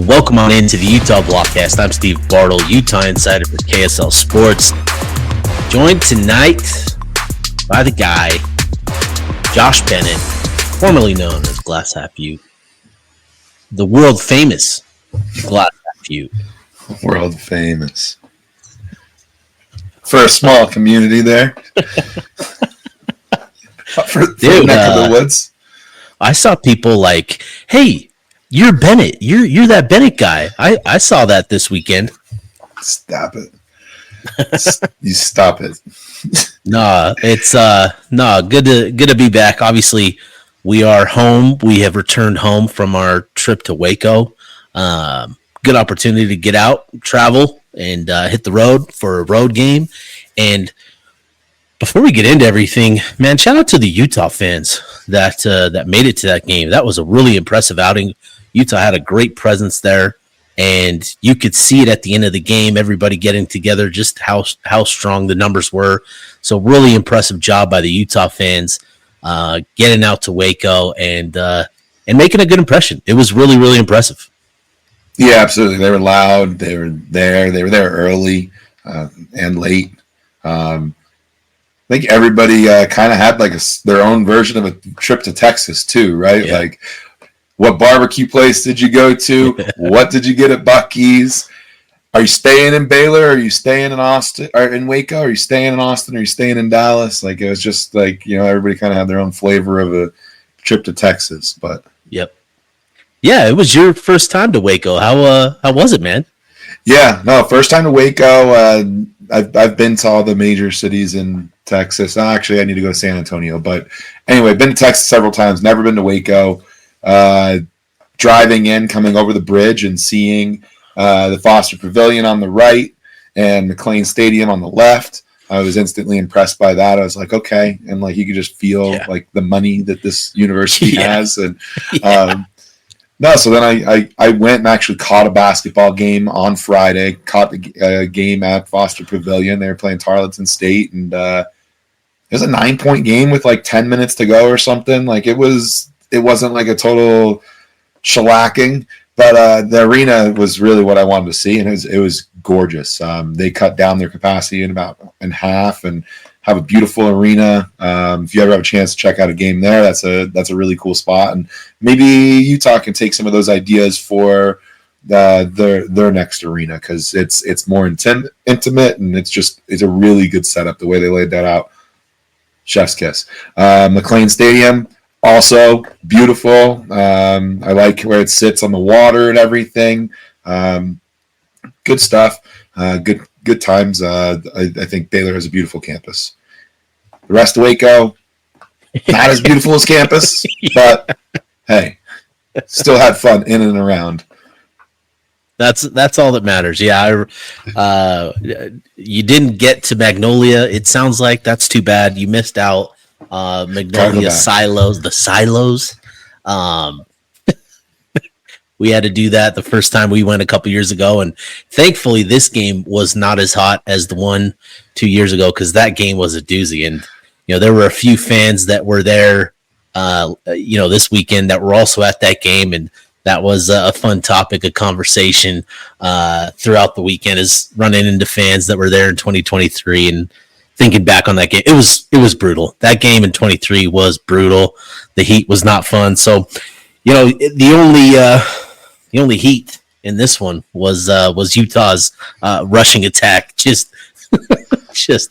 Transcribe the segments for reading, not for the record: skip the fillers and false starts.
Welcome on into the Utah Blockcast. I'm Steve Bartle, Utah Insider for KSL Sports. Joined tonight by the guy, Josh Bennett, formerly known as Glass Half Ute, the world famous Glass Half Ute. World famous. For a small community there. for Dude, neck of the woods. I saw people like, hey, you're Bennett. You're that Bennett guy. I saw that this weekend. Stop it. You stop it. Nah, it's good to be back. Obviously, we are home. We have returned home from our trip to Waco. Good opportunity to get out, travel, and hit the road for a road game. And before we get into everything, man, shout out to the Utah fans that made it to that game. That was a really impressive outing. Utah had a great presence there, and you could see it at the end of the game, everybody getting together, just how strong the numbers were. So really impressive job by the Utah fans getting out to Waco and making a good impression. It was really, really impressive. Yeah, absolutely. They were loud. They were there. They were there early and late. I think everybody kind of had like their own version of a trip to Texas too, right? Yeah. Like, what barbecue place did you go to? What did you get at Buc-ee's? Are you staying in Baylor? Are you staying in Austin or in Waco? Are you staying in Austin? Are you staying in Dallas? Like, it was just like, everybody kind of had their own flavor of a trip to Texas. But Yep. Yeah, it was your first time to Waco. How was it, man? yeah, no, first time to Waco. I've been to all the major cities in Texas. Actually, I need to go to San Antonio. But anyway, been to Texas several times. Never been to Waco. Driving in, coming over the bridge and seeing the Foster Pavilion on the right and McLean Stadium on the left, I was instantly impressed by that. I was like, okay, and like you could just feel like the money that this university has, and no. So then I went and actually caught a basketball game on Friday. Caught the game at Foster Pavilion. They were playing Tarleton State, and it was a 9-point game with like 10 minutes to go or something. Like it wasn't like a total shellacking, but the arena was really what I wanted to see, and it was gorgeous. They cut down their capacity in half and have a beautiful arena. If you ever have a chance to check out a game there, that's a really cool spot, and maybe Utah can take some of those ideas for their next arena because it's more intimate, and it's a really good setup the way they laid that out. Chef's kiss. McLean Stadium. Also beautiful. I like where it sits on the water and everything. Good stuff. Good times. I think Baylor has a beautiful campus. The rest of Waco, not as beautiful as campus, but hey, still had fun in and around. That's all that matters. Yeah, you didn't get to Magnolia. It sounds like that's too bad. You missed out. Magnolia Silos, the Silos. We had to do that the first time we went a couple years ago, and thankfully this game was not as hot as the one 2 years ago because that game was a doozy. And there were a few fans that were there, this weekend that were also at that game, and that was a fun topic of conversation throughout the weekend. Is running into fans that were there in 2023 and thinking back on that game. It was brutal. That game in 23 was brutal. The heat was not fun. So, the only heat in this one was Utah's rushing attack. Just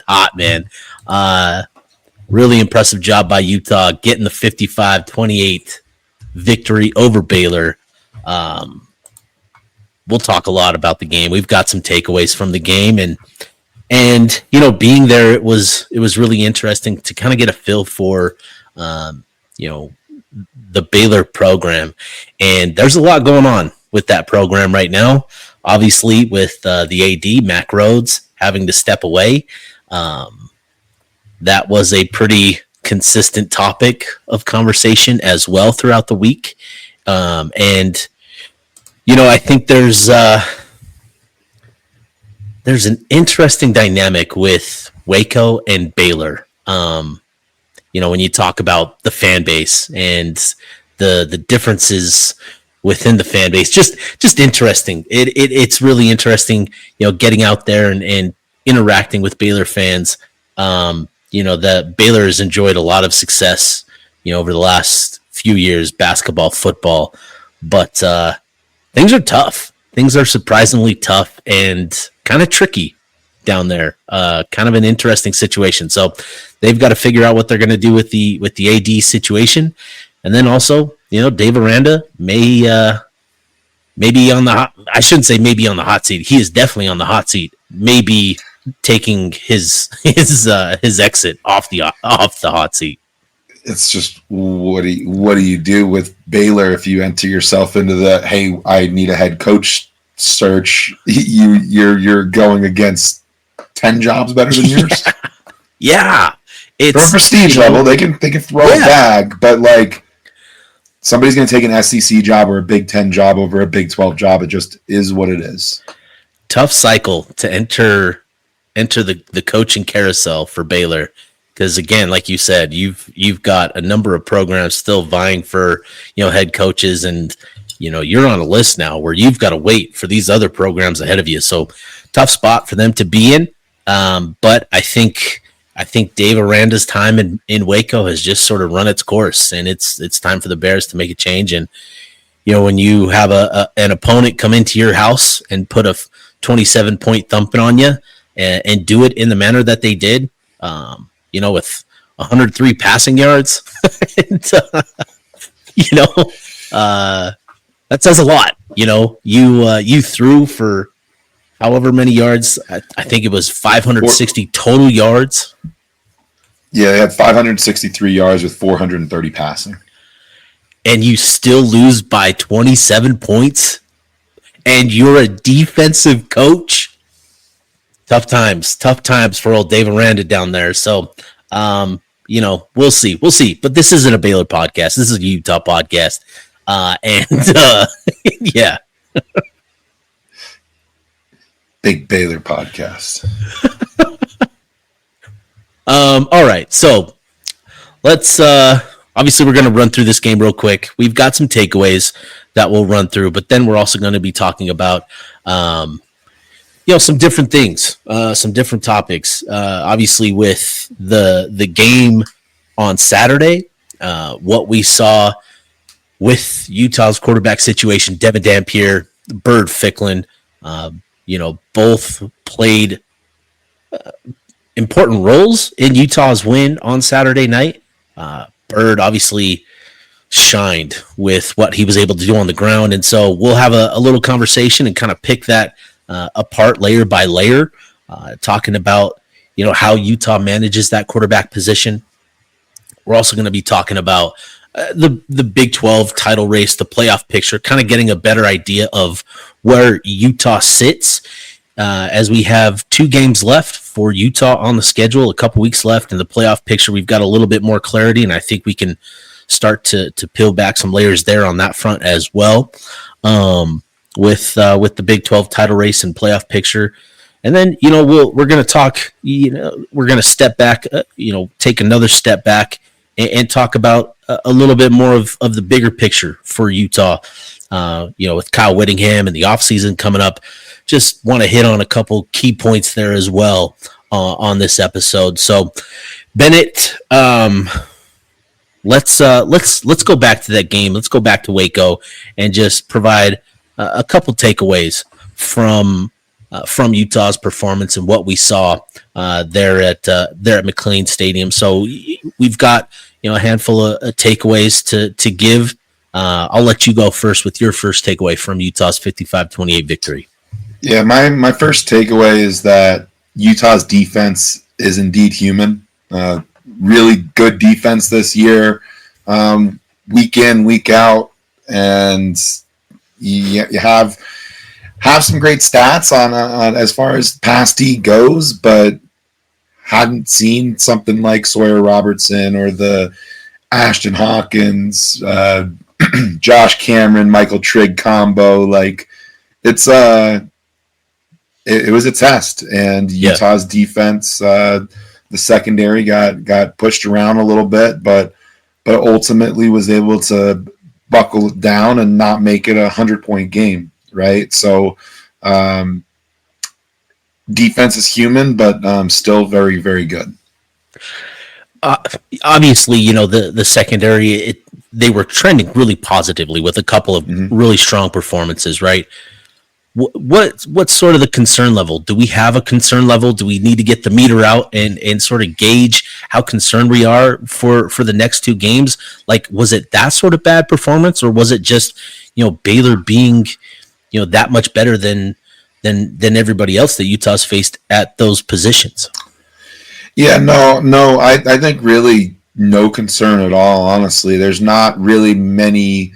hot, man. Really impressive job by Utah getting the 55-28 victory over Baylor. We'll talk a lot about the game. We've got some takeaways from the game, and being there, it was really interesting to kind of get a feel for, the Baylor program. And there's a lot going on with that program right now. Obviously, with the AD, Mac Rhodes, having to step away. That was a pretty consistent topic of conversation as well throughout the week. And I think there's an interesting dynamic with Waco and Baylor. When you talk about the fan base and the differences within the fan base. Just interesting. It's really interesting, getting out there and interacting with Baylor fans. That Baylor has enjoyed a lot of success, over the last few years, basketball, football, but things are tough. Things are surprisingly tough and kind of tricky down there. Kind of an interesting situation. So they've got to figure out what they're going to do with the AD situation. And then also, Dave Aranda may be on the hot. I shouldn't say maybe on the hot seat. He is definitely on the hot seat. Maybe taking his exit off the hot seat. It's just what do you do with Baylor if you enter yourself into the hey, I need a head coach search? You're going against 10 jobs better than yours. Yeah. It's for prestige level. They can throw a bag, but like somebody's going to take an SEC job or a Big 10 job over a Big 12 job. It just is what it is. Tough cycle to enter the coaching carousel for Baylor, because again, like you said, you've got a number of programs still vying for head coaches, and you're on a list now where you've got to wait for these other programs ahead of you. So tough spot for them to be in. But I think Dave Aranda's time in Waco has just sort of run its course, and it's time for the Bears to make a change. And when you have an opponent come into your house and put a 27-point thumping on you, and do it in the manner that they did, with 103 passing yards, and, that says a lot. You threw for however many yards. I think it was 560 total yards. Yeah, they had 563 yards with 430 passing. And you still lose by 27 points, and you're a defensive coach. Tough times for old Dave Aranda down there. So, we'll see. But this isn't a Baylor podcast. This is a Utah podcast. Yeah. Big Baylor podcast. All right. So let's, obviously we're going to run through this game real quick. We've got some takeaways that we'll run through, but then we're also going to be talking about, some different things, some different topics. Obviously, with the game on Saturday, what we saw with Utah's quarterback situation, Devin Dampier, Bird Ficklin, both played important roles in Utah's win on Saturday night. Bird obviously shined with what he was able to do on the ground, and so we'll have a little conversation and kind of pick that apart layer by layer, talking about how Utah manages that quarterback position. We're also going to be talking about the Big 12 title race, the playoff picture, kind of getting a better idea of where Utah sits, as we have 2 games left for Utah on the schedule, a couple weeks left in the playoff picture. We've got a little bit more clarity, and I think we can start to peel back some layers there on that front as well. With the Big 12 title race and playoff picture. And then, we're going to talk, we're going to step back, take another step back and talk about a little bit more of the bigger picture for Utah, with Kyle Whittingham and the offseason coming up. Just want to hit on a couple key points there as well on this episode. So, Bennett, let's go back to that game. Let's go back to Waco and just provide a couple takeaways from Utah's performance and what we saw there at McLean Stadium. So we've got a handful of takeaways to give. I'll let you go first with your first takeaway from Utah's 55-28 victory. Yeah, my first takeaway is that Utah's defense is indeed human. Really good defense this year, week in, week out, and you have some great stats on as far as pass D goes, but hadn't seen something like Sawyer Robertson or the Ashton Hawkins, Josh Cameron, Michael Trigg combo. Like it was a test, and Utah's defense, the secondary got pushed around a little bit, but ultimately was able to buckle down and not make it 100-point game, right? So defense is human, but still very, very good. Obviously, the secondary, they were trending really positively with a couple of really strong performances, right? What's sort of the concern level? Do we have a concern level? Do we need to get the meter out and sort of gauge how concerned we are for the next two games? Like, was it that sort of bad performance, or was it just, Baylor being, that much better than everybody else that Utah's faced at those positions? Yeah, no, I think really no concern at all, honestly. There's not really many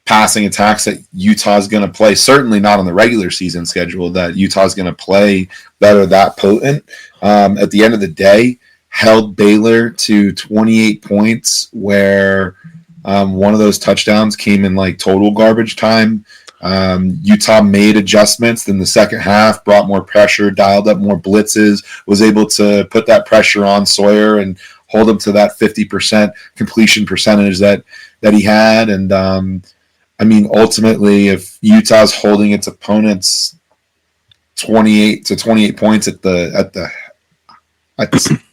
passing attacks that Utah's going to play, certainly not on the regular season schedule, that Utah's going to play that are that potent. At the end of the day, held Baylor to 28 points, where one of those touchdowns came in like total garbage time. Utah made adjustments in the second half, brought more pressure, dialed up more blitzes, was able to put that pressure on Sawyer and hold him to that 50% completion percentage that he had. And ultimately, if Utah's holding its opponents 28 points at the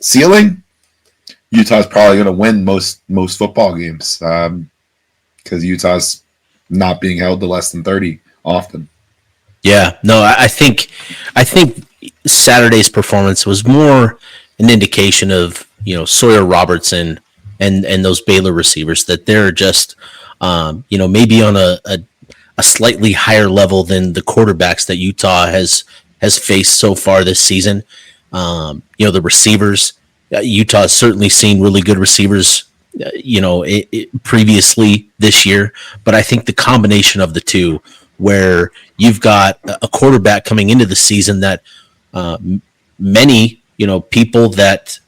ceiling, Utah's probably going to win most football games, because Utah's not being held to less than 30 often. Yeah, no, I think Saturday's performance was more an indication of, Sawyer Robertson and those Baylor receivers, that they're just, maybe on a slightly higher level than the quarterbacks that Utah has faced so far this season. The receivers, Utah has certainly seen really good receivers, previously this year, but I think the combination of the two, where you've got a quarterback coming into the season that many, people that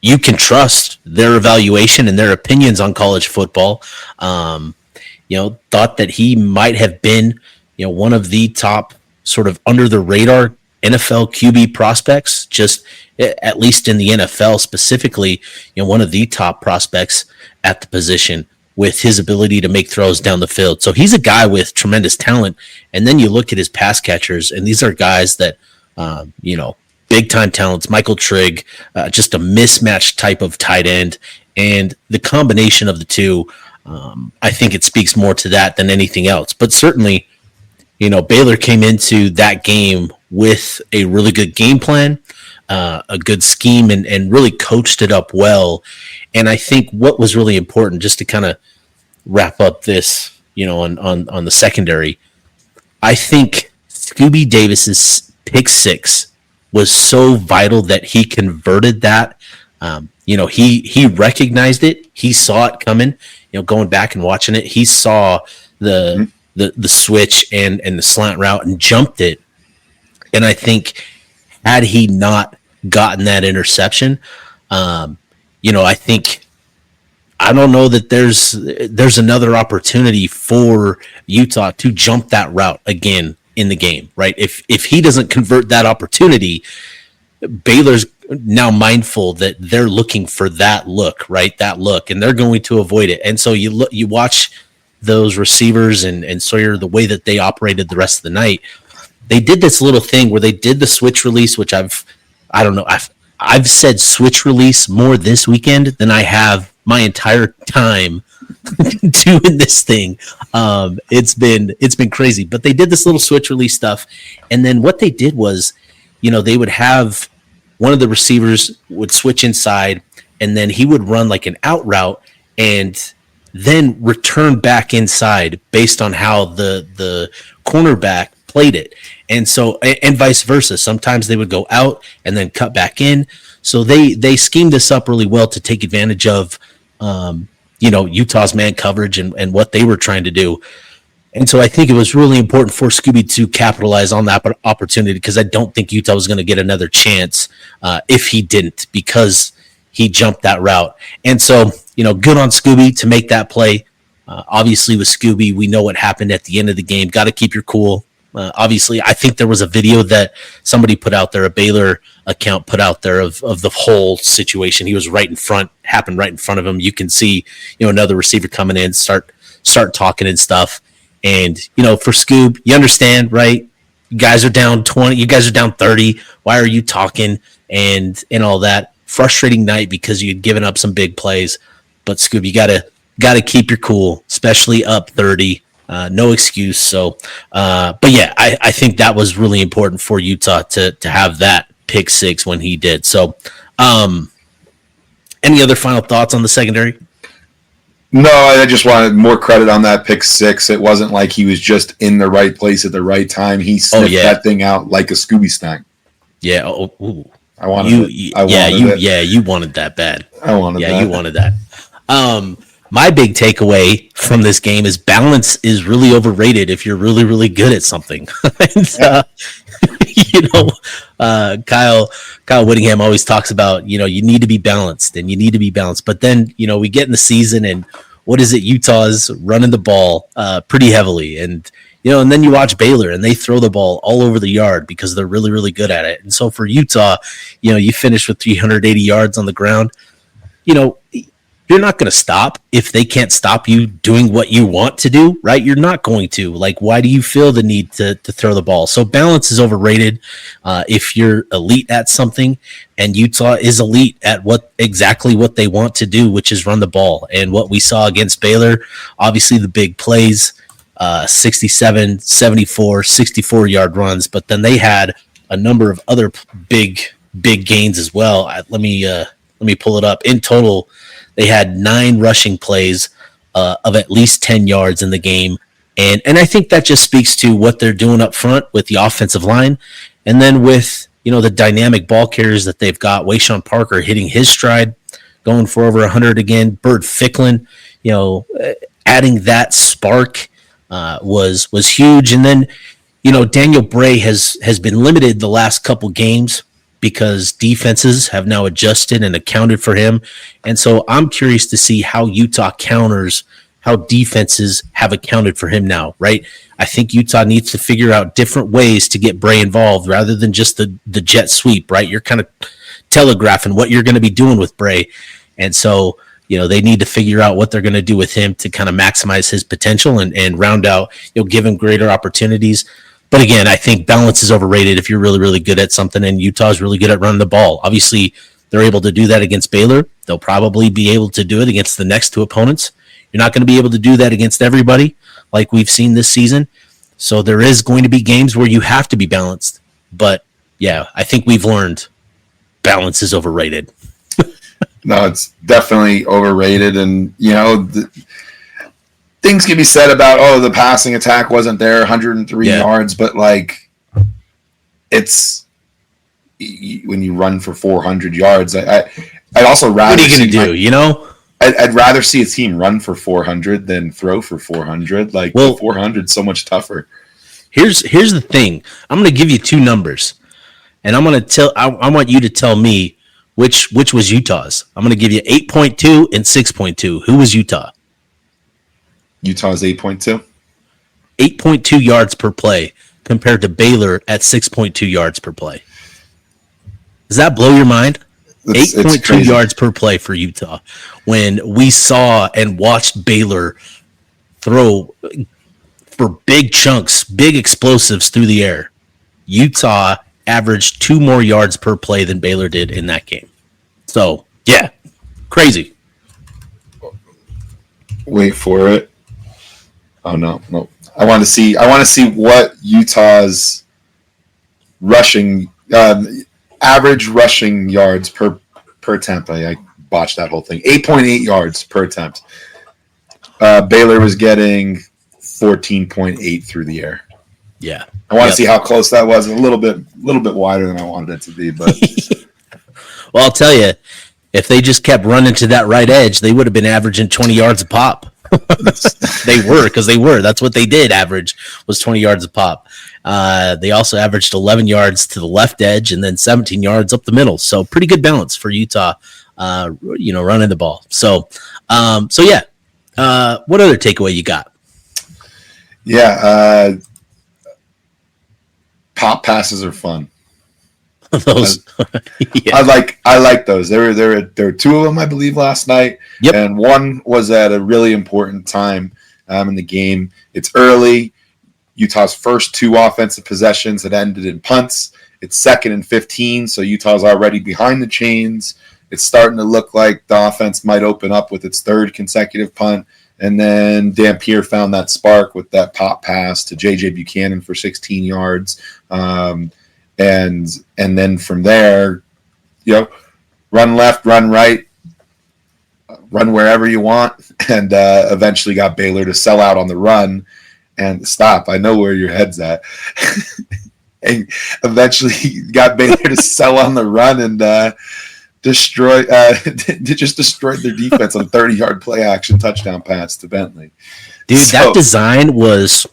you can trust their evaluation and their opinions on college football, thought that he might have been, one of the top sort of under the radar NFL QB prospects, just at least in the NFL specifically, one of the top prospects at the position, with his ability to make throws down the field. So he's a guy with tremendous talent. And then you look at his pass catchers, and these are guys that, big time talents. Michael Trigg, just a mismatched type of tight end. And the combination of the two, I think it speaks more to that than anything else. But certainly, Baylor came into that game with a really good game plan, a good scheme, and really coached it up well. And I think what was really important, just to kind of wrap up this, on the secondary, I think Scooby Davis's pick six was so vital that he converted that. He recognized it. He saw it coming. Going back and watching it, he saw the switch and the slant route and jumped it. And I think had he not gotten that interception, I don't know that there's another opportunity for Utah to jump that route again in the game, right? If he doesn't convert that opportunity, Baylor's now mindful that they're looking for that look, right? That look, and they're going to avoid it. And so you watch those receivers and Sawyer, the way that they operated the rest of the night. They did this little thing where they did the switch release, which I've said switch release more this weekend than I have my entire time doing this thing. It's been crazy, but they did this little switch release stuff. And then what they did was, they would have one of the receivers would switch inside, and then he would run like an out route and then return back inside based on how the cornerback played it. And so, and vice versa. Sometimes they would go out and then cut back in. So they schemed this up really well to take advantage of, Utah's man coverage and what they were trying to do. And so I think it was really important for Scooby to capitalize on that opportunity, because I don't think Utah was going to get another chance if he didn't, because he jumped that route. And so, good on Scooby to make that play. Obviously with Scooby, we know what happened at the end of the game. Got to keep your cool. Obviously, I think there was a video that somebody put out there, a Baylor account put out there of the whole situation. He was happened right in front of him. You can see, another receiver coming in, start talking and stuff. And, for Scoob, you understand, right? You guys are down 20, you guys are down 30. Why are you talking and all that? Frustrating night because you had given up some big plays. But Scoob, you gotta keep your cool, especially up 30. No excuse. So, but yeah, I think that was really important for Utah to have that pick six when he did. So, any other final thoughts on the secondary? No, I just wanted more credit on that pick six. It wasn't like he was just in the right place at the right time. He sniffed that thing out like a Scooby snack. Yeah. Oh, I wanted it. You wanted that bad. I wanted that. Yeah, you wanted that. My big takeaway from this game is balance is really overrated if you're really, really good at something. And, Kyle Whittingham always talks about, you need to be balanced and you need to be balanced. But then, we get in the season and what is it? Utah's running the ball pretty heavily. And, and then you watch Baylor and they throw the ball all over the yard because they're really, really good at it. And so for Utah, you finish with 380 yards on the ground. You're not going to stop if they can't stop you doing what you want to do, right? You're not going to. Like, why do you feel the need to throw the ball? So balance is overrated if you're elite at something, and Utah is elite at exactly what they want to do, which is run the ball. And what we saw against Baylor, obviously the big plays, 67, 74, 64-yard runs, but then they had a number of other big gains as well. Let me pull it up. In total, they had 9 rushing plays of at least 10 yards in the game. And I think that just speaks to what they're doing up front with the offensive line. And then with, the dynamic ball carriers that they've got, Wayshawn Parker hitting his stride, going for over 100 again. Bird Ficklin, adding that spark was huge. And then, Daniel Bray has been limited the last couple games because defenses have now adjusted and accounted for him. And so I'm curious to see how Utah counters how defenses have accounted for him now, right? I think Utah needs to figure out different ways to get Bray involved rather than just the jet sweep, right? You're kind of telegraphing what you're going to be doing with Bray. And so, they need to figure out what they're going to do with him to kind of maximize his potential and round out, give him greater opportunities. But again, I think balance is overrated if you're really, really good at something, and Utah's really good at running the ball. Obviously, they're able to do that against Baylor. They'll probably be able to do it against the next 2 opponents. You're not going to be able to do that against everybody like we've seen this season. So there is going to be games where you have to be balanced. But, yeah, I think we've learned balance is overrated. No, it's definitely overrated. And, things can be said about, the passing attack wasn't there, 103 yards, but it's when you run for 400 yards. I'd also rather. What are you going to do? I'd rather see a team run for 400 than throw for 400. 400 is so much tougher. Here's the thing. I'm going to give you 2 numbers, and I'm going to I want you to tell me which was Utah's. I'm going to give you 8.2 and 6.2. Who was Utah? Utah's 8.2. 8.2 yards per play compared to Baylor at 6.2 yards per play. Does that blow your mind? 8.2 yards per play for Utah. When we saw and watched Baylor throw for big chunks, big explosives through the air, Utah averaged 2 more yards per play than Baylor did in that game. So, yeah, crazy. Wait for it. Oh no. I want to see what Utah's rushing average rushing yards per attempt. I botched that whole thing. 8.8 yards per attempt. Baylor was getting 14.8 through the air. Yeah. I want to see how close that was. A little bit wider than I wanted it to be, but well, I'll tell you, if they just kept running to that right edge, they would have been averaging 20 yards a pop. They were. That's what they did average, was 20 yards a pop. They also averaged 11 yards to the left edge and then 17 yards up the middle. So pretty good balance for Utah, running the ball. So yeah. What other takeaway you got? Yeah. pop passes are fun. Those, yeah. I like those. There were two of them, I believe, last night, Yep. and one was at a really important time in the game. It's early. Utah's first two offensive possessions had ended in punts. It's 2nd and 15, so Utah's already behind the chains. It's starting to look like the offense might open up with its third consecutive punt. And then Dampier found that spark with that pop pass to J.J. Buchanan for 16 yards. And then from there, run left, run right, run wherever you want, and eventually got Baylor to sell out on the run and stop. I know where your head's at. And eventually got Baylor to sell on the run and destroyed their defense on a 30-yard play action touchdown pass to Bentley. Dude, that design was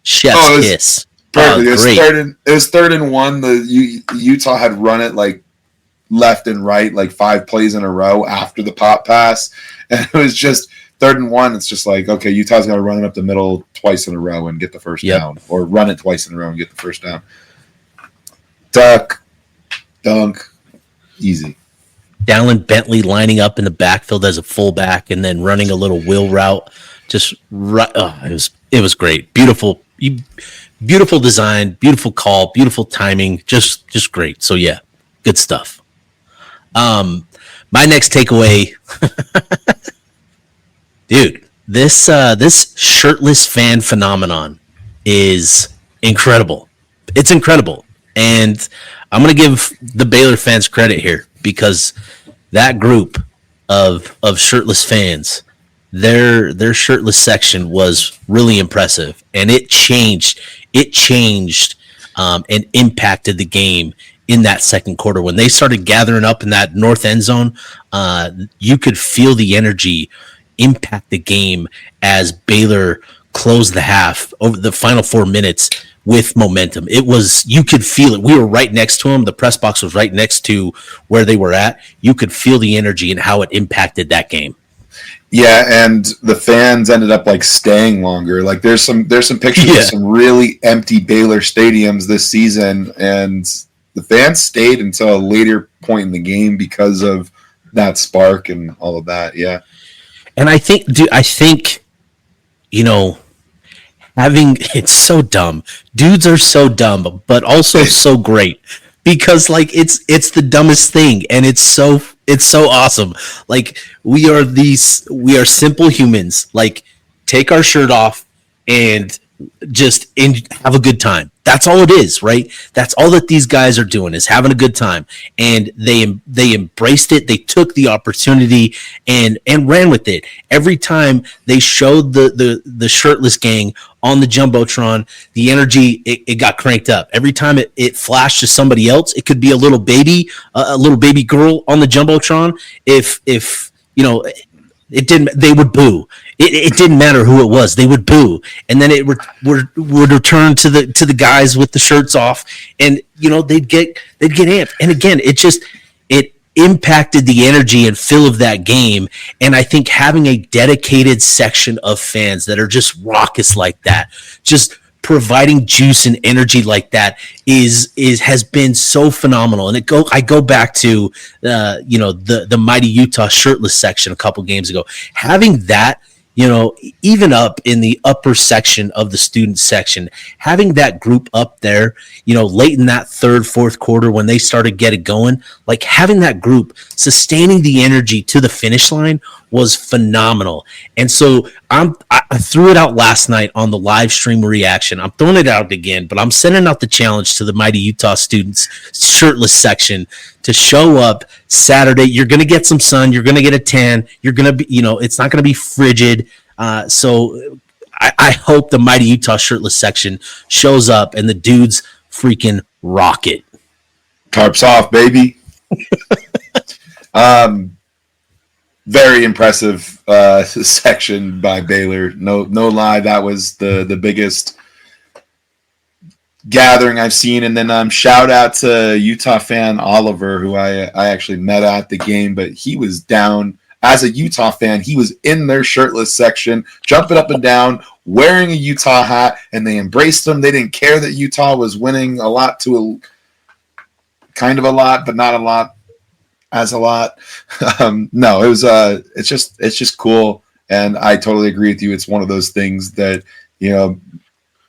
chef's kiss. Perfect. It was 3rd and 1. The Utah had run it like left and right, like 5 plays in a row after the pop pass, and it was just 3rd and 1. It's just like, okay, Utah's got to run it up the middle twice in a row and get the first down, or run it twice in a row and get the first down. Duck, dunk, easy. Dallin Bentley lining up in the backfield as a fullback and then running a little wheel route. Just right. It was great. Beautiful design, beautiful call, beautiful timing. Just great. So yeah, good stuff. My next takeaway, dude, this shirtless fan phenomenon is incredible. It's incredible. And I'm going to give the Baylor fans credit here, because that group of shirtless fans, their shirtless section was really impressive, and it changed and impacted the game in that second quarter. When they started gathering up in that north end zone, you could feel the energy impact the game as Baylor closed the half over the final 4 minutes with momentum. You could feel it. We were right next to them. The press box was right next to where they were at. You could feel the energy and how it impacted that game. Yeah, and the fans ended up like staying longer. Like there's some pictures of some really empty Baylor stadiums this season, and the fans stayed until a later point in the game because of that spark and all of that. Yeah. And I think it's so dumb. Dudes are so dumb, but also so great, because like it's the dumbest thing, and it's so awesome. Like we are simple humans. Like take our shirt off and just have a good time. That's all it is, right? That's all that these guys are doing, is having a good time. And they embraced it. They took the opportunity and ran with it. Every time they showed the shirtless gang on the Jumbotron, the energy, it got cranked up. Every time it flashed to somebody else, it could be a little baby girl on the Jumbotron. If it didn't, they would boo. It didn't matter who it was, they would boo, and then it would return to the guys with the shirts off, and they'd get amped. And again, it impacted the energy and feel of that game. And I think having a dedicated section of fans that are just raucous like that, just providing juice and energy like that has been so phenomenal. And I go back to the mighty Utah shirtless section a couple games ago. Having that, even up in the upper section of the student section, having that group up there, late in that third, fourth quarter when they started getting going, like having that group sustaining the energy to the finish line was phenomenal. And so I threw it out last night on the live stream reaction. I'm throwing it out again, but I'm sending out the challenge to the mighty Utah students shirtless section to show up Saturday. You're going to get some sun. You're going to get a tan. You're going to be, it's not going to be frigid. So I hope the mighty Utah shirtless section shows up and the dudes freaking rock it. Tarps off, baby. Very impressive section by Baylor. No lie, that was the biggest gathering I've seen. And then shout out to Utah fan Oliver, who I actually met at the game, but he was down as a Utah fan, he was in their shirtless section, jumping up and down, wearing a Utah hat, and they embraced him. They didn't care that Utah was winning a lot to kind of a lot, but not a lot as a lot. No, it was it's just cool, and I totally agree with you. It's one of those things that, you know,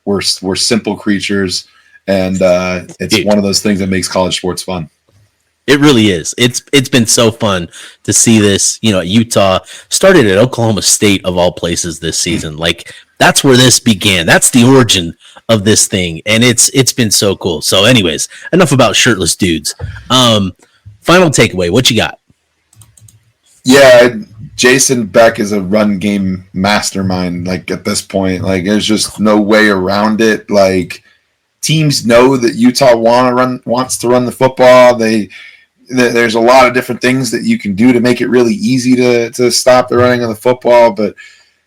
we're simple creatures, and it's one of those things that makes college sports fun. It really is. It's been so fun to see this. You know, Utah started at Oklahoma State of all places this season. Like, that's where this began. That's the origin of this thing, and it's been so cool. So, anyways, enough about shirtless dudes. Final takeaway. What you got? Yeah, Jason Beck is a run game mastermind. Like, at this point, like, there's just no way around it. Like, teams know that Utah wants to run the football. There's a lot of different things that you can do to make it really easy to stop the running of the football. But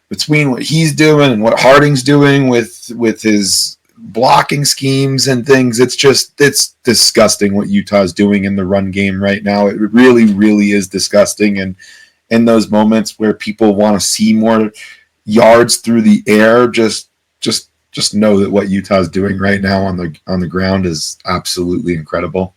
between what he's doing and what Harding's doing with his blocking schemes and things, it's disgusting what Utah's doing in the run game right now. It really, really is disgusting. And in those moments where people want to see more yards through the air, just know that what Utah's doing right now on the ground is absolutely incredible.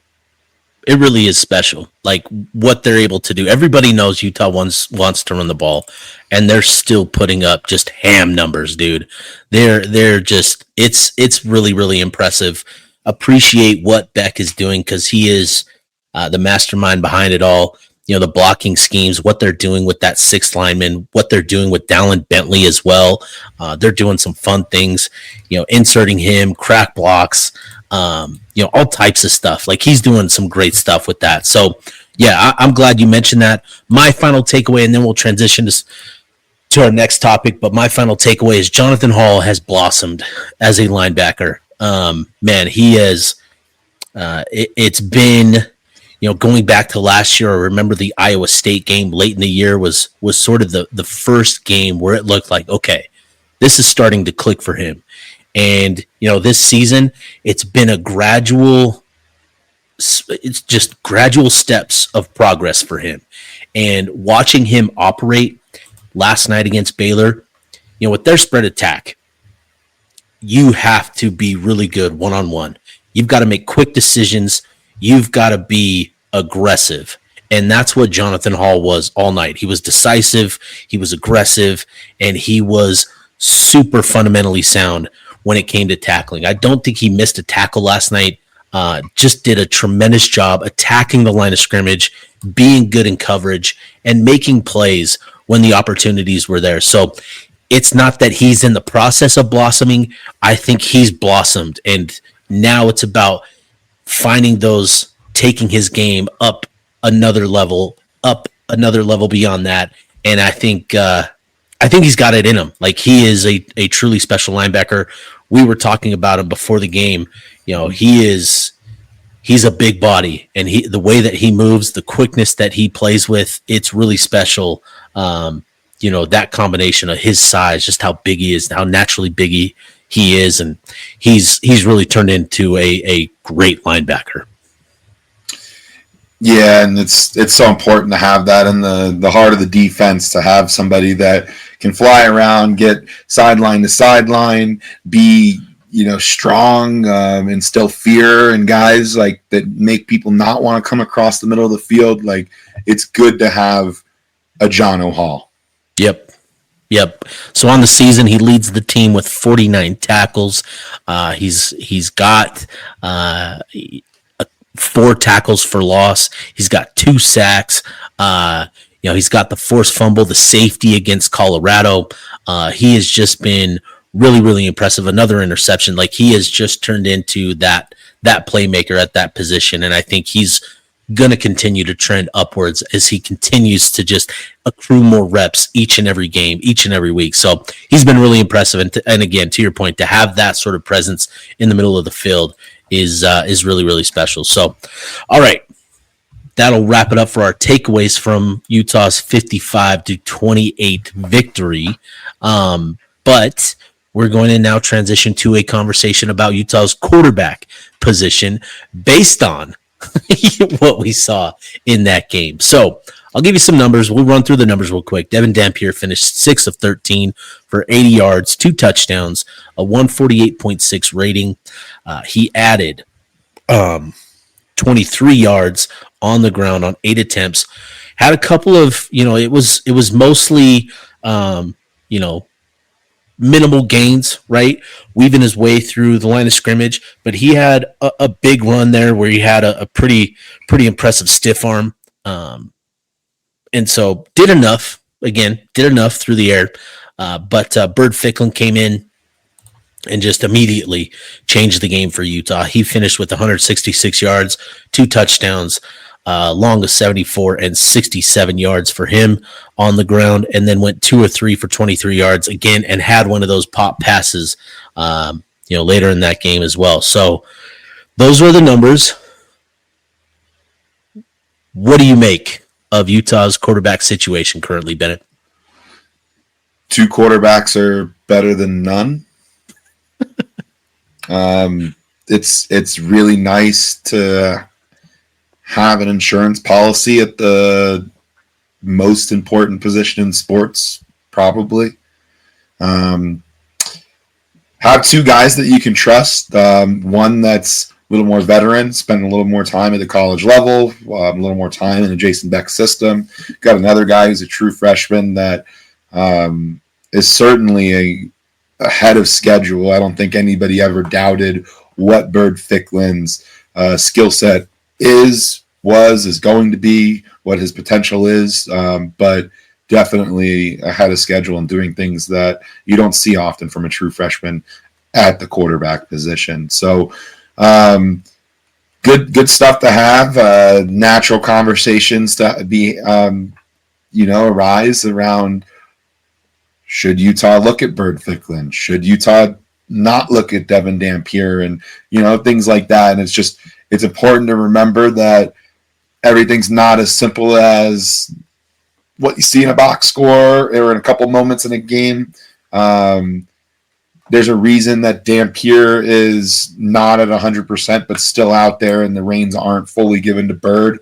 It really is special, like what they're able to do. Everybody knows Utah wants to run the ball, and they're still putting up just ham numbers, dude. They're just it's really, really impressive. Appreciate what Beck is doing, because he is the mastermind behind it all. You know, the blocking schemes, what they're doing with that sixth lineman, what they're doing with Dallin Bentley as well. They're doing some fun things, you know, inserting him, crack blocks, you know, all types of stuff. Like, he's doing some great stuff with that. So, yeah, I'm glad you mentioned that. My final takeaway, and then we'll transition to our next topic, but my final takeaway is Johnathan Hall has blossomed as a linebacker. Man, he has it's been, you know, going back to last year, I remember the Iowa State game late in the year was sort of the first game where it looked like, okay, this is starting to click for him. And, you know, this season, it's been it's just gradual steps of progress for him. And watching him operate last night against Baylor, you know, with their spread attack, you have to be really good one-on-one. You've got to make quick decisions. You've got to be aggressive. And that's what Johnathan Hall was all night. He was decisive, he was aggressive, and he was super fundamentally sound when it came to tackling. I don't think he missed a tackle last night. Just did a tremendous job attacking the line of scrimmage, being good in coverage, and making plays when the opportunities were there. So it's not that he's in the process of blossoming. I think he's blossomed, and now it's about finding those, taking his game up another level beyond that. And I think he's got it in him. Like, he is a truly special linebacker. We were talking about him before the game. You know, he's a big body, and the way that he moves, the quickness that he plays with, it's really special. You know, that combination of his size, just how big he is, how naturally big he is, and he's really turned into a great linebacker. Yeah, and it's so important to have that in the heart of the defense, to have somebody that can fly around, get sideline to sideline, be, you know, strong, instill fear in guys like that, make people not want to come across the middle of the field. Like, it's good to have a Jono Hall. Yep. So on the season, he leads the team with 49 tackles. He's got 4 tackles for loss. He's got 2 sacks. You know, he's got the forced fumble, the safety against Colorado. He has just been really, really impressive. Another interception. Like, he has just turned into that playmaker at that position, and I think he's going to continue to trend upwards as he continues to just accrue more reps each and every game, each and every week. So he's been really impressive. And again, to your point, to have that sort of presence in the middle of the field is really, really special. So, all right, that'll wrap it up for our takeaways from Utah's 55-28 victory. But we're going to now transition to a conversation about Utah's quarterback position based on what we saw in that game. So I'll give you some numbers. We'll run through the numbers real quick. Devin Dampier finished 6 of 13 for 80 yards, 2 touchdowns, a 148.6 rating. He added 23 yards on the ground on 8 attempts. Had a couple of, it was mostly, minimal gains, right? Weaving his way through the line of scrimmage, but he had a big run there where he had a pretty impressive stiff arm. And so did enough through the air. But Bird Ficklin came in and just immediately changed the game for Utah. He finished with 166 yards, 2 touchdowns, long of 74 and 67 yards for him on the ground, and then went 2 or 3 for 23 yards again, and had one of those pop passes, later in that game as well. So those were the numbers. What do you make of Utah's quarterback situation currently, Bennett? 2 quarterbacks are better than none. It's really nice to have an insurance policy at the most important position in sports, probably. Have 2 guys that you can trust. One that's a little more veteran, spending a little more time at the college level, a little more time in the Jason Beck system. Got another guy who's a true freshman that is certainly ahead of schedule. I don't think anybody ever doubted what Bird Ficklin's skill set is going to be, what his potential is, but definitely ahead of schedule and doing things that you don't see often from a true freshman at the quarterback position. So good stuff to have. Natural conversations to be, arise around, should Utah look at Bird Ficklin? Should Utah not look at Devin Dampier? And, things like that. And it's important to remember that everything's not as simple as what you see in a box score or in a couple moments in a game. There's a reason that Dampier is not at 100%, but still out there, and the reins aren't fully given to Bird.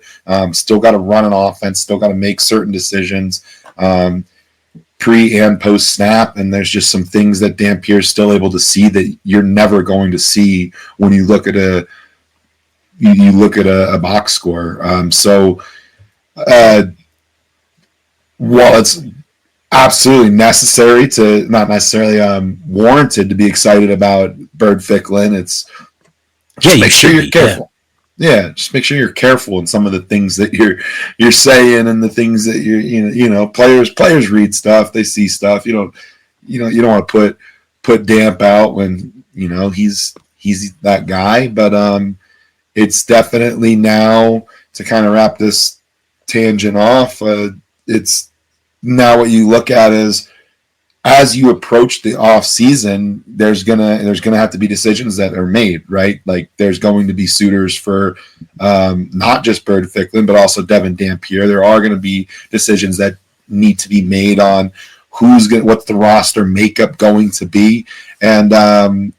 Still got to run an offense, still got to make certain decisions pre and post snap, and there's just some things that Dampier is still able to see that you're never going to see when you look at a box score. While it's absolutely necessary to, not necessarily warranted to be excited about Bird Ficklin, it's just make sure you're careful. Yeah, just make sure you're careful in some of the things that you're saying and the things that players read stuff, they see stuff. You don't want to put Damp out when he's that guy, but it's definitely now, to kind of wrap this tangent off, it's now what you look at is, as you approach the off season, there's gonna have to be decisions that are made, right? Like, there's going to be suitors for not just Bird Ficklin, but also Devin Dampier. There are going to be decisions that need to be made on what's the roster makeup going to be, and none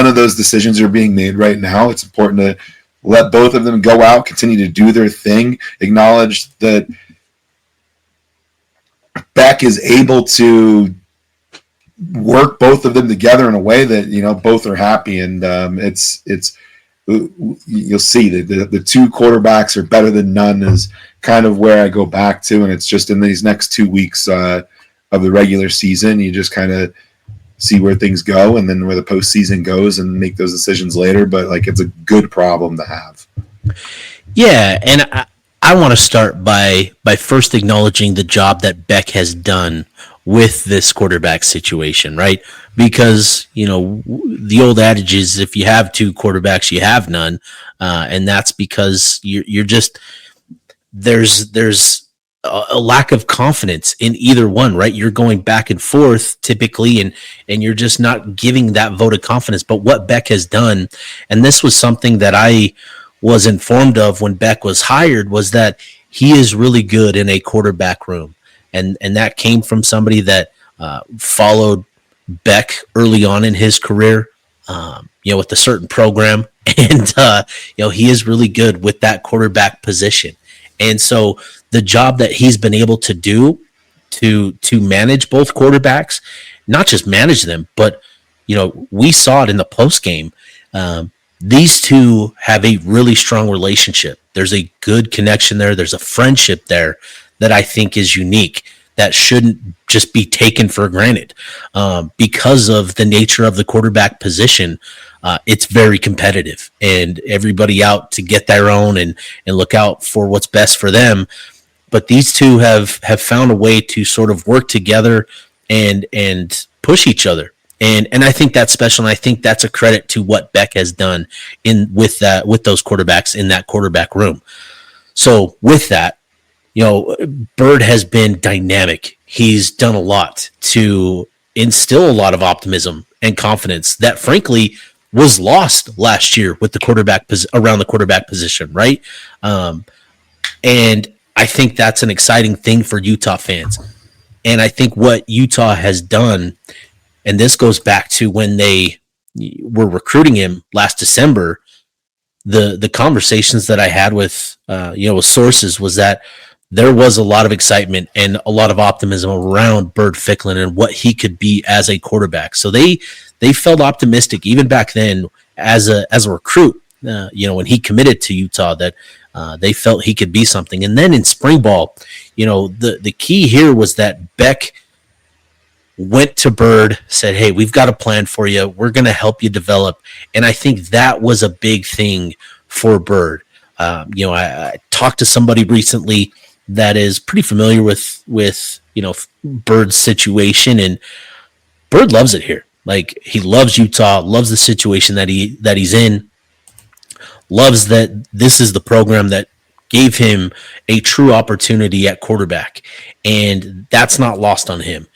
of those decisions are being made right now. It's important to let both of them go out, continue to do their thing, acknowledge that Beck is able to work both of them together in a way that both are happy, and you'll see that the 2 quarterbacks are better than none is kind of where I go back to, and it's just in these next 2 weeks of the regular season, you just kind of see where things go, and then where the postseason goes, and make those decisions later. But it's a good problem to have. Yeah, and I want to start by first acknowledging the job that Beck has done with this quarterback situation, right? Because, the old adage is, if you have 2 quarterbacks, you have none. And that's because you're just, there's a lack of confidence in either one, right? You're going back and forth typically, and you're just not giving that vote of confidence. But what Beck has done, and this was something that I was informed of when Beck was hired, was that he is really good in a quarterback room. And that came from somebody that followed Beck early on in his career, with a certain program. And, he is really good with that quarterback position. And so the job that he's been able to do to manage both quarterbacks, not just manage them, but we saw it in the post game. These two have a really strong relationship. There's a good connection there. There's a friendship there that I think is unique, that shouldn't just be taken for granted. Because of the nature of the quarterback position, it's very competitive, and everybody out to get their own and look out for what's best for them. But these two have found a way to sort of work together and push each other. And I think that's special, and I think that's a credit to what Beck has done with those quarterbacks in that quarterback room. So with that, Bird has been dynamic. He's done a lot to instill a lot of optimism and confidence that, frankly, was lost last year with the quarterback around the quarterback position, right? And I think that's an exciting thing for Utah fans. And I think what Utah has done, and this goes back to when they were recruiting him last December, the conversations that I had with sources was that there was a lot of excitement and a lot of optimism around Bird Ficklin and what he could be as a quarterback. So they felt optimistic even back then as a recruit, when he committed to Utah, that they felt he could be something. And then in spring ball, the key here was that Beck went to Bird, said, hey, we've got a plan for you. We're going to help you develop. And I think that was a big thing for Bird. I talked to somebody recently that is pretty familiar with Bird's situation, and Bird loves it here. Like, he loves Utah, loves the situation that he's in, loves that this is the program that gave him a true opportunity at quarterback, and that's not lost on him.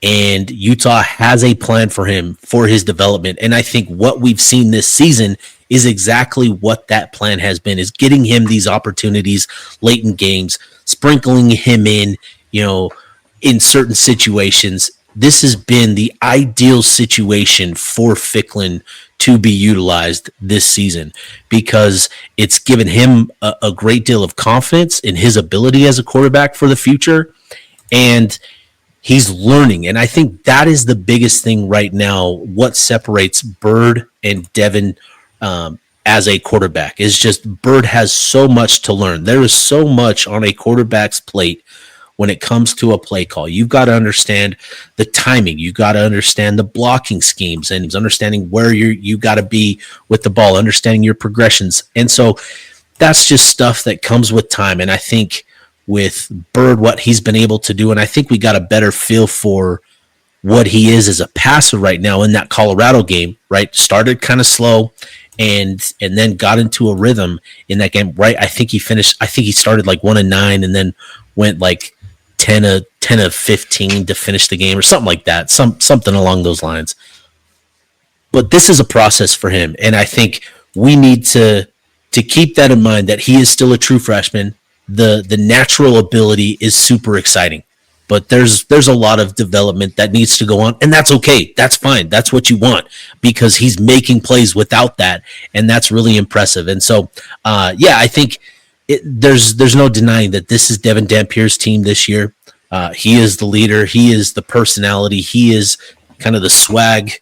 And Utah has a plan for him, for his development. And I think what we've seen this season is exactly what that plan has been, is getting him these opportunities late in games, sprinkling him in, in certain situations. This has been the ideal situation for Ficklin to be utilized this season, because it's given him a great deal of confidence in his ability as a quarterback for the future. And he's learning. And I think that is the biggest thing right now. What separates Bird and Devin as a quarterback is just Bird has so much to learn. There is so much on a quarterback's plate when it comes to a play call. You've got to understand the timing. You've got to understand the blocking schemes, and he's understanding where you got to be with the ball, understanding your progressions. And so that's just stuff that comes with time. And I think with Bird, what he's been able to do, and I think we got a better feel for what he is as a passer right now in that Colorado game, right? Started kind of slow and then got into a rhythm in that game, right? I think he started like 1-9 and then went like 10 of 15 to finish the game or something like that, something along those lines. But this is a process for him, and I think we need to keep that in mind, that he is still a true freshman. The natural ability is super exciting, but there's a lot of development that needs to go on, and that's okay. That's fine. That's what you want, because he's making plays without that, and that's really impressive. And so, I think there's no denying that this is Devin Dampier's team this year. He is the leader. He is the personality. He is kind of the swag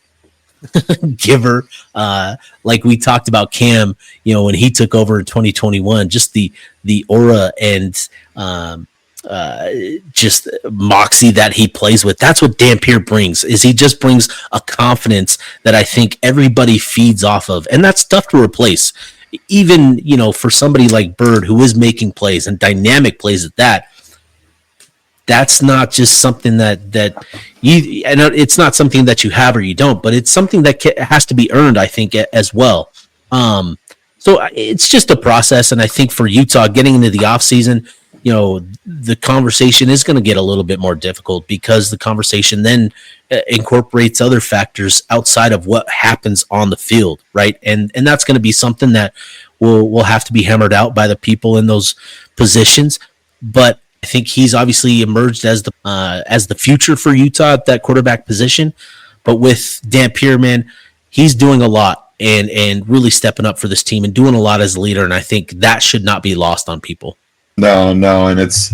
giver. Like we talked about Cam, when he took over in 2021, just the aura and just moxie that he plays with. That's what Dampier brings, is he just brings a confidence that I think everybody feeds off of. And that's tough to replace. Even, for somebody like Bird, who is making plays and dynamic plays at that, that's not just something that you, and it's not something that you have or you don't, but it's something that has to be earned, I think, as well. So it's just a process. And I think for Utah getting into the offseason, the conversation is going to get a little bit more difficult, because the conversation then incorporates other factors outside of what happens on the field, right? And that's going to be something that will have to be hammered out by the people in those positions. But I think he's obviously emerged as the future for Utah at that quarterback position. But with Dampier, man, he's doing a lot and really stepping up for this team and doing a lot as a leader. And I think that should not be lost on people. No, and it's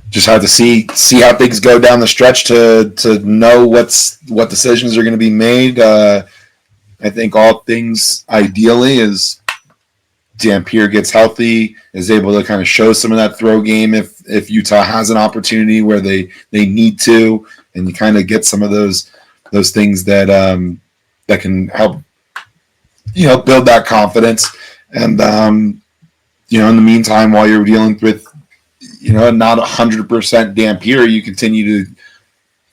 just hard to see how things go down the stretch to know what decisions are going to be made. I think all things ideally is Dampier gets healthy, is able to kind of show some of that throw game if Utah has an opportunity where they need to, and you kind of get some of those things that can help build that confidence. And in the meantime, while you're dealing with not 100% Dampier, you continue to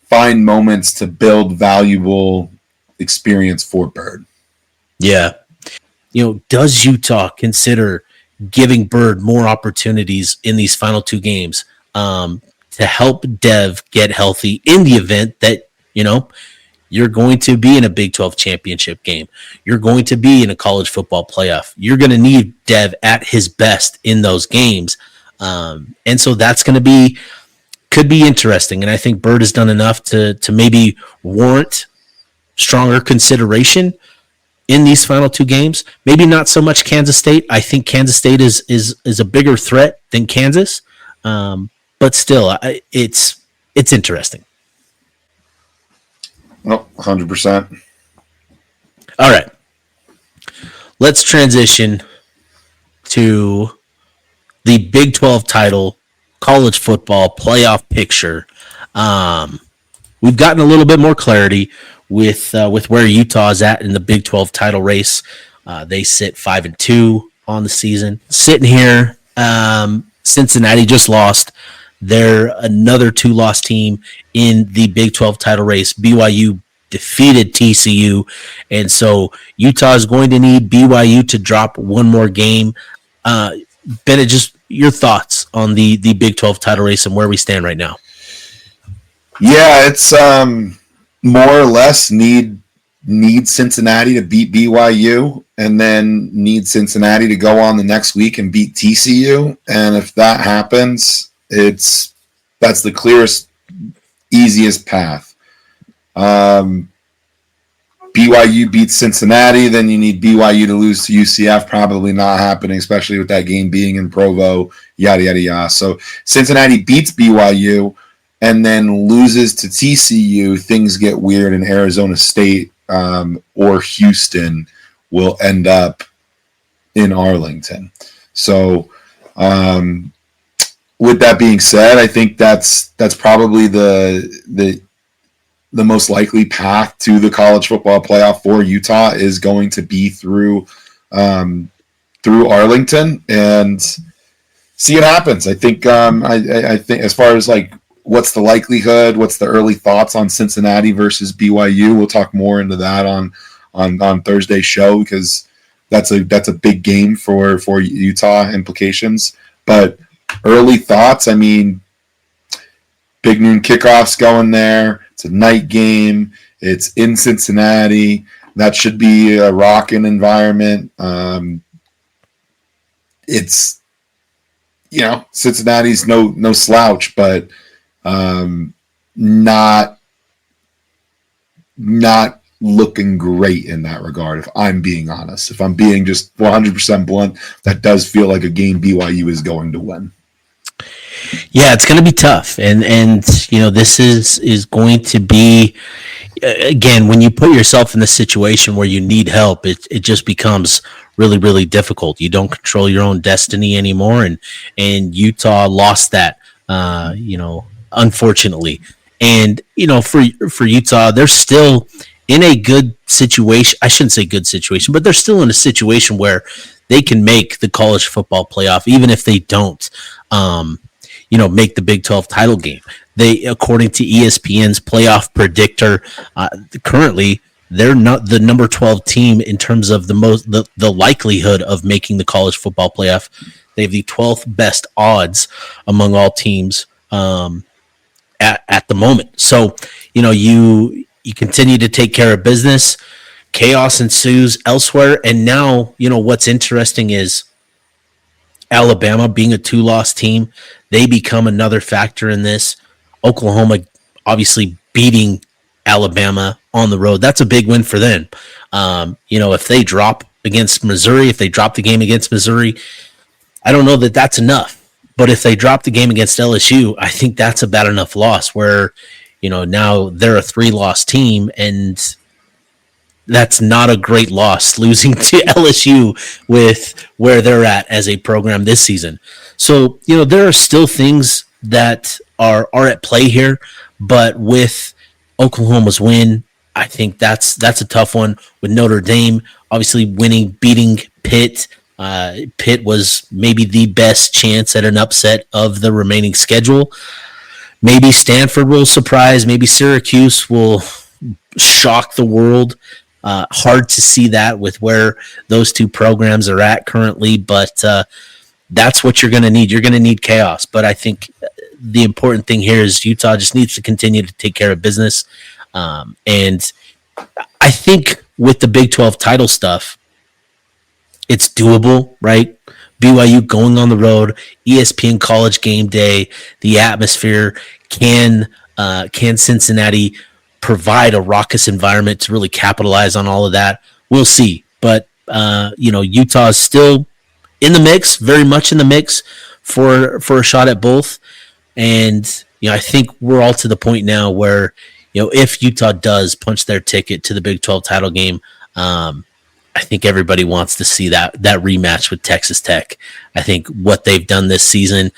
find moments to build valuable experience for Bird. Yeah. Does Utah consider giving Bird more opportunities in these final two games to help Dev get healthy in the event that, you're going to be in a Big 12 championship game. You're going to be in a college football playoff. You're going to need Dev at his best in those games. And so that's going to could be interesting. And I think Bird has done enough to maybe warrant stronger consideration in these final two games. Maybe not so much Kansas State. I think Kansas State is a bigger threat than Kansas. But still, it's interesting. Oh, 100%. All right. Let's transition to the Big 12 title, college football playoff picture. We've gotten a little bit more clarity with where Utah is at in the Big 12 title race. They sit 5-2 on the season. Sitting here, Cincinnati just lost. They're another 2-loss team in the Big 12 title race. BYU defeated TCU, and so Utah is going to need BYU to drop one more game. Bennett, just your thoughts on the Big 12 title race and where we stand right now. Yeah, it's more or less need Cincinnati to beat BYU, and then need Cincinnati to go on the next week and beat TCU. And if that happens, that's the clearest, easiest path. BYU beats Cincinnati, then you need BYU to lose to UCF. Probably not happening, especially with that game being in Provo, yada, yada, yada. So Cincinnati beats BYU and then loses to TCU. Things get weird, and Arizona State or Houston will end up in Arlington. So with that being said, I think that's probably the most likely path to the college football playoff for Utah is going to be through Arlington, and see what happens. I think I think as far as like what's the likelihood, what's the early thoughts on Cincinnati versus BYU, we'll talk more into that on Thursday's show, because that's a big game for Utah implications. But early thoughts, I mean, big noon kickoffs going there. It's a night game. It's in Cincinnati. That should be a rocking environment. It's, Cincinnati's no slouch, but not looking great in that regard, if I'm being honest. If I'm being just 100% blunt, that does feel like a game BYU is going to win. Yeah, it's going to be tough, and this is going to be, again, when you put yourself in the situation where you need help, it just becomes really, really difficult. You don't control your own destiny anymore, and Utah lost that, unfortunately. And for Utah, they're still in a good situation. I shouldn't say good situation, but they're still in a situation where they can make the college football playoff, even if they don't make the Big 12 title game. They, according to ESPN's playoff predictor, currently they're not the number 12 team in terms of the likelihood of making the college football playoff. They have the 12th best odds among all teams at the moment. So, you continue to take care of business. Chaos ensues elsewhere, and now what's interesting is Alabama being a 2-loss team. They become another factor in this. Oklahoma obviously beating Alabama on the road. That's a big win for them. If they drop against Missouri, if they drop the game against Missouri, I don't know that that's enough But if they drop the game against LSU, I think that's a bad enough loss where, now they're a 3-loss team, and that's not a great loss, losing to LSU with where they're at a program this season. So, there are still things that are at play here, but with Oklahoma's win, I think that's a tough one. With Notre Dame obviously beating Pitt. Pitt was maybe the best chance at an upset of the remaining schedule. Maybe Stanford will surprise. Maybe Syracuse will shock the world. Hard to see that with where those two programs are at currently, but that's what you're going to need. You're going to need chaos. But I think the important thing here is Utah just needs to continue to take care of business. And I think with the Big 12 title stuff, it's doable, right? BYU going on the road, ESPN College Game Day, the atmosphere. Can Cincinnati provide a raucous environment to really capitalize on all of that? We'll see. But Utah is still in the mix, very much in the mix for a shot at both. And I think we're all to the point now where if Utah does punch their ticket to the Big 12 title game, I think everybody wants to see that rematch with Texas Tech. I think what they've done this season,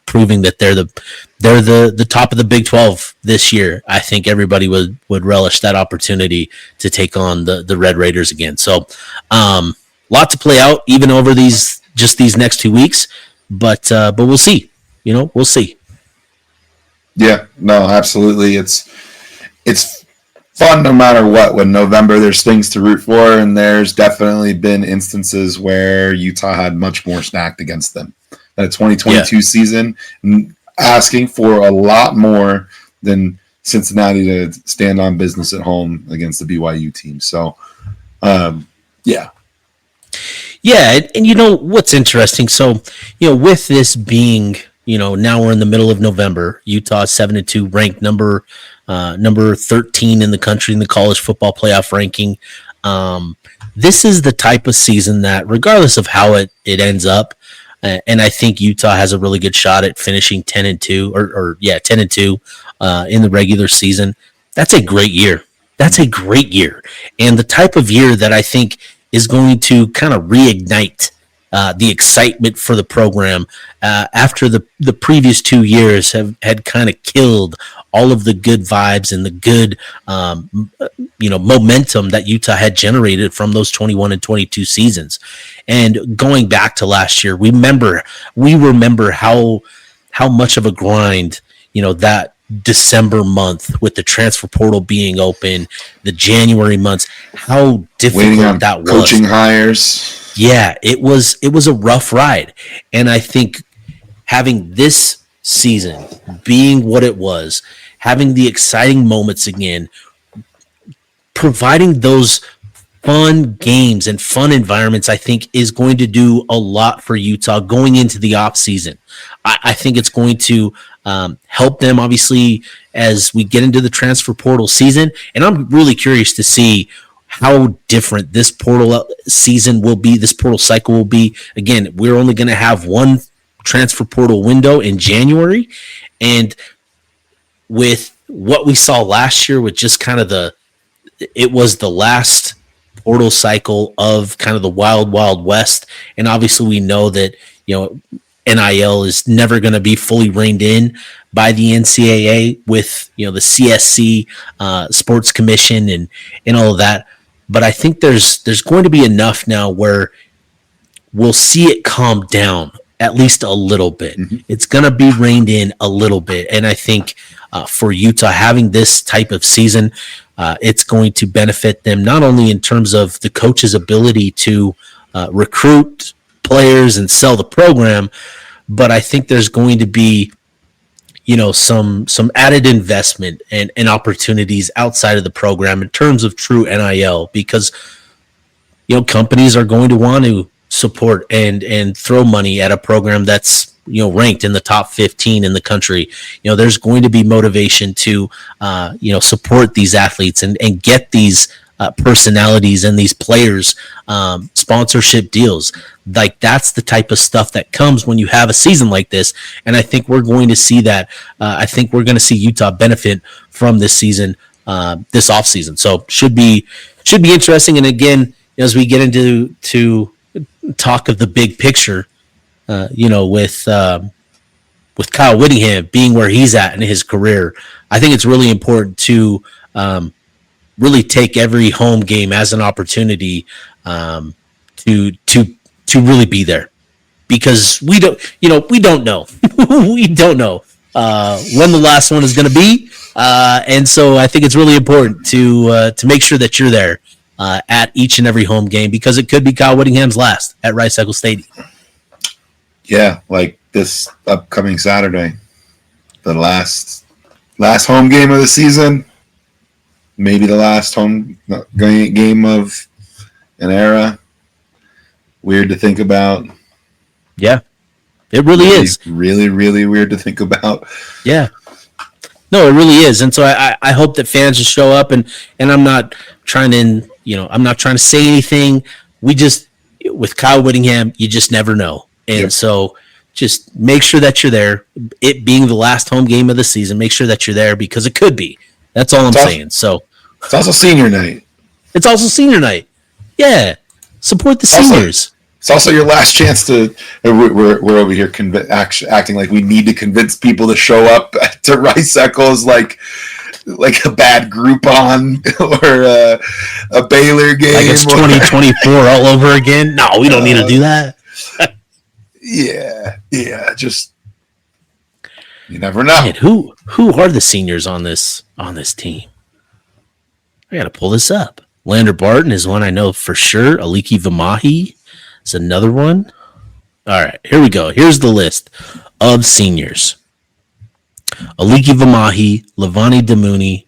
proving that they're the top of the Big 12 this year, I think everybody would relish that opportunity to take on the Red Raiders again. So, lot to play out even over these next 2 weeks, but we'll see. We'll see. Yeah, no, absolutely. It's fun no matter what. When November, there's things to root for, and there's definitely been instances where Utah had much more stacked against them. That 2022 season, asking for a lot more than Cincinnati to stand on business at home against the BYU team. So, yeah. Yeah, and what's interesting? So, with this being, now we're in the middle of November. Utah 7-2, ranked number 13 in the country in the college football playoff ranking. This is the type of season that, regardless of how it ends up, and I think Utah has a really good shot at finishing 10-2 10-2 in the regular season. That's a great year. And the type of year that I think is going to kind of reignite the excitement for the program after the previous 2 years had kind of killed all of the good vibes and the good momentum that Utah had generated from those 21 and 22 seasons. And going back to last year, we remember how much of a grind that December month with the transfer portal being open, the January months, how difficult that was. Coaching hires. Yeah, it was a rough ride. And I think having this season being what it was, having the exciting moments again, providing those fun games and fun environments, I think is going to do a lot for Utah going into the off season. I think it's going to help them, obviously, as we get into the transfer portal season. And I'm really curious to see how different this portal season will be, this portal cycle will be. Again, we're only going to have one transfer portal window in January. And with what we saw last year with just kind of it was the last portal cycle of kind of the wild, wild west. And obviously we know that, NIL is never going to be fully reined in by the NCAA with, the CSC Sports Commission and all of that. But I think there's going to be enough now where we'll see it calm down at least a little bit. Mm-hmm. It's going to be reined in a little bit. And I think for Utah having this type of season, it's going to benefit them not only in terms of the coach's ability to recruit players and sell the program, but I think there's going to be some added investment and opportunities outside of the program in terms of true NIL, because companies are going to want to support and throw money at a program that's ranked in the top 15 in the country. There's going to be motivation to support these athletes and get these personalities and these players, sponsorship deals. Like that's the type of stuff that comes when you have a season like this. And I think we're going to see that. I think we're going to see Utah benefit from this season, this offseason. So should be interesting. And again, as we get into talk of the big picture, with Kyle Whittingham being where he's at in his career, I think it's really important to really take every home game as an opportunity to really be there, because we don't know we don't know when the last one is going to be, and so I think it's really important to make sure that you're there at each and every home game, because it could be Kyle Whittingham's last at Rice-Eccles Stadium. Yeah, like this upcoming Saturday, the last home game of the season, maybe the last home game of an era. Weird to think about. Yeah, it really is. Really, really weird to think about. Yeah. No, it really is. And so I hope that fans will show up, and I'm not trying to say anything. We just, with Kyle Whittingham, you just never know. And so just make sure that you're there. It being the last home game of the season, make sure that you're there, because it could be. That's all I'm saying. So it's also senior night. It's also senior night. Yeah. Support the seniors. It's also your last chance to. We're over here acting like we need to convince people to show up to Rice-Eccles like a bad Groupon or a Baylor game. Like it's 2024 all over again. No, we don't need to do that. Yeah. Just you never know. Man, who are the seniors on this team? I got to pull this up. Lander Barton is one I know for sure. Aliki Vamahi is another one. All right, here we go. Here's the list of seniors. Aliki Vamahi, Levani Damuni,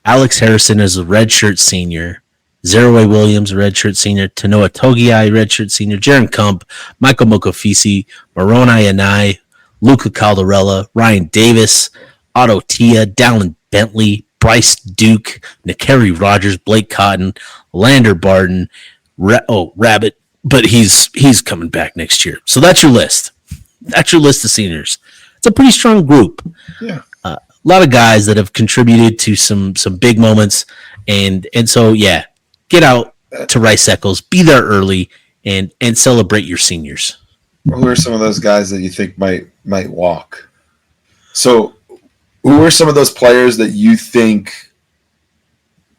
Alex Harrison is a redshirt senior. Zeraway Williams, a redshirt senior. Tanoa Togiai, redshirt senior. Jaron Kump, Michael Mokofisi, Moroni Anai, Luca Caldarella, Ryan Davis, Otto Tia, Dallin Bentley, Bryce Duke, Nakeri Rogers, Blake Cotton, Lander Barton, Rabbit, but he's coming back next year. So that's your list. That's your list of seniors. It's a pretty strong group. Yeah. A lot of guys that have contributed to some big moments, and so yeah, get out to Rice-Eccles, be there early, and celebrate your seniors. Who are some of those guys that you think might walk? So, who are some of those players that you think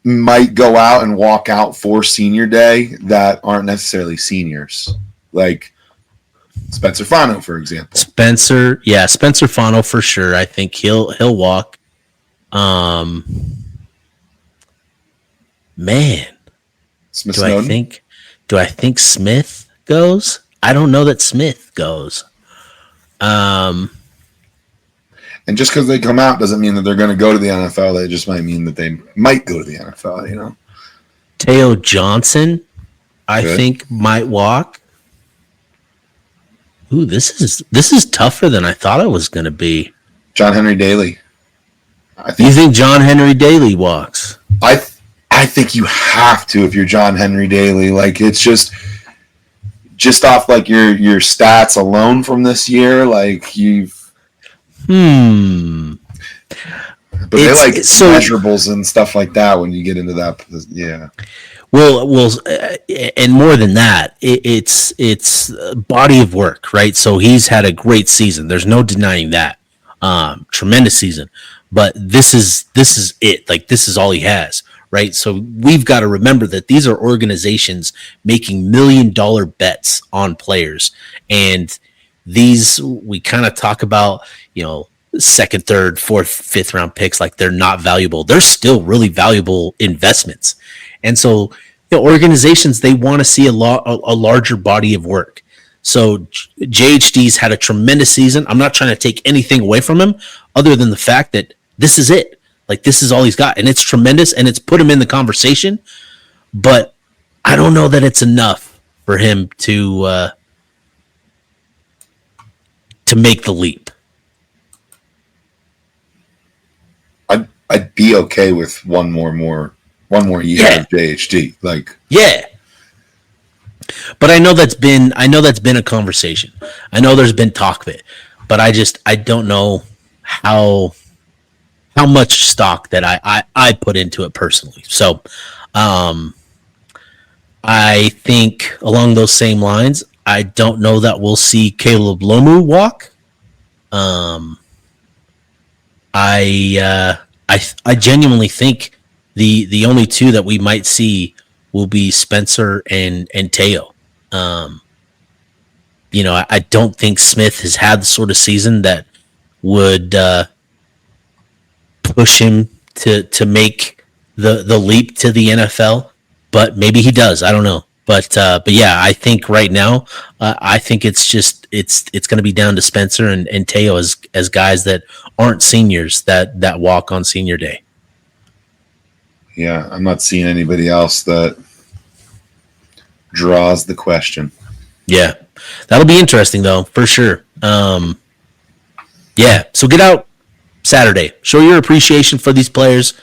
might go out and walk out for senior day that aren't necessarily seniors? Like Spencer Fano, for example. Spencer Fano for sure. I think he'll walk. Man, Smith do Snowden? I think Smith goes? I don't know that Smith goes. And just because they come out doesn't mean that they're going to go to the NFL. It just might mean that they might go to the NFL, you know? Teo Johnson, I think, might walk. Ooh, this is tougher than I thought it was going to be. John Henry Daly. You think John Henry Daly walks? I think you have to if you're John Henry Daly. Like, it's just off like your stats alone from this year. Like you've. But they like measurables and stuff like that when you get into that. Yeah. Well, and more than that, it's body of work, right? So he's had a great season. There's no denying that. Tremendous season. But this is it. Like, this is all he has, right? So we've got to remember that these are organizations making $1 million bets on players, and these we kind of talk about, second, third, fourth, fifth round picks like they're not valuable. They're still really valuable investments. And so organizations, they want to see a larger body of work. So JHD's had a tremendous season. I'm not trying to take anything away from him other than the fact that this is it. Like, this is all he's got, and it's tremendous, and it's put him in the conversation. But I don't know that it's enough for him to make the leap. I'd be okay with one more one more year of JHD. Like, yeah. But I know that's been a conversation. I know there's been talk of it, but I don't know how much stock that I put into it personally. So I think along those same lines, I don't know that we'll see Caleb Lomu walk. I genuinely think the only two that we might see will be Spencer and Teo. I don't think Smith has had the sort of season that would push him to make the leap to the NFL, but maybe he does. I don't know. But yeah, I think right now, I think it's going to be down to Spencer and Teo as guys that aren't seniors that walk on senior day. Yeah, I'm not seeing anybody else that draws the question. Yeah, that'll be interesting though, for sure. Yeah, so get out Saturday, show your appreciation for these players.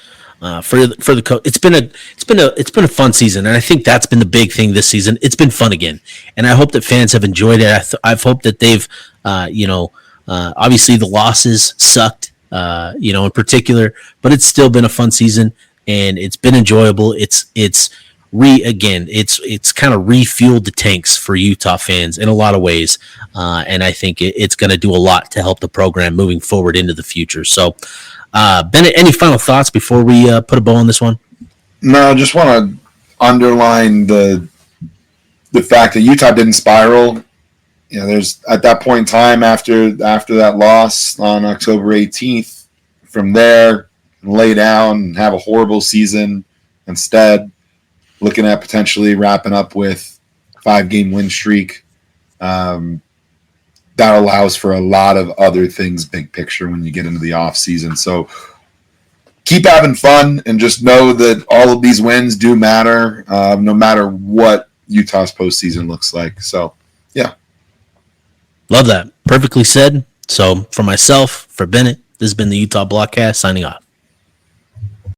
For the coach, it's been a fun season, and I think that's been the big thing this season. It's been fun again, and I hope that fans have enjoyed it. I've hoped that they've, obviously the losses sucked, in particular, but it's still been a fun season, and it's been enjoyable. It's kind of refueled the tanks for Utah fans in a lot of ways, and I think it's going to do a lot to help the program moving forward into the future. So. Bennett, any final thoughts before we put a bow on this one? No, I just want to underline the fact that Utah didn't spiral. There's at that point in time after that loss on October 18th, from there, lay down and have a horrible season. Instead, looking at potentially wrapping up with 5-game win streak. That allows for a lot of other things, big picture, when you get into the off season. So keep having fun and just know that all of these wins do matter, no matter what Utah's postseason looks like. So, yeah. Love that. Perfectly said. So for myself, for Bennett, this has been the Utah Blockcast signing off.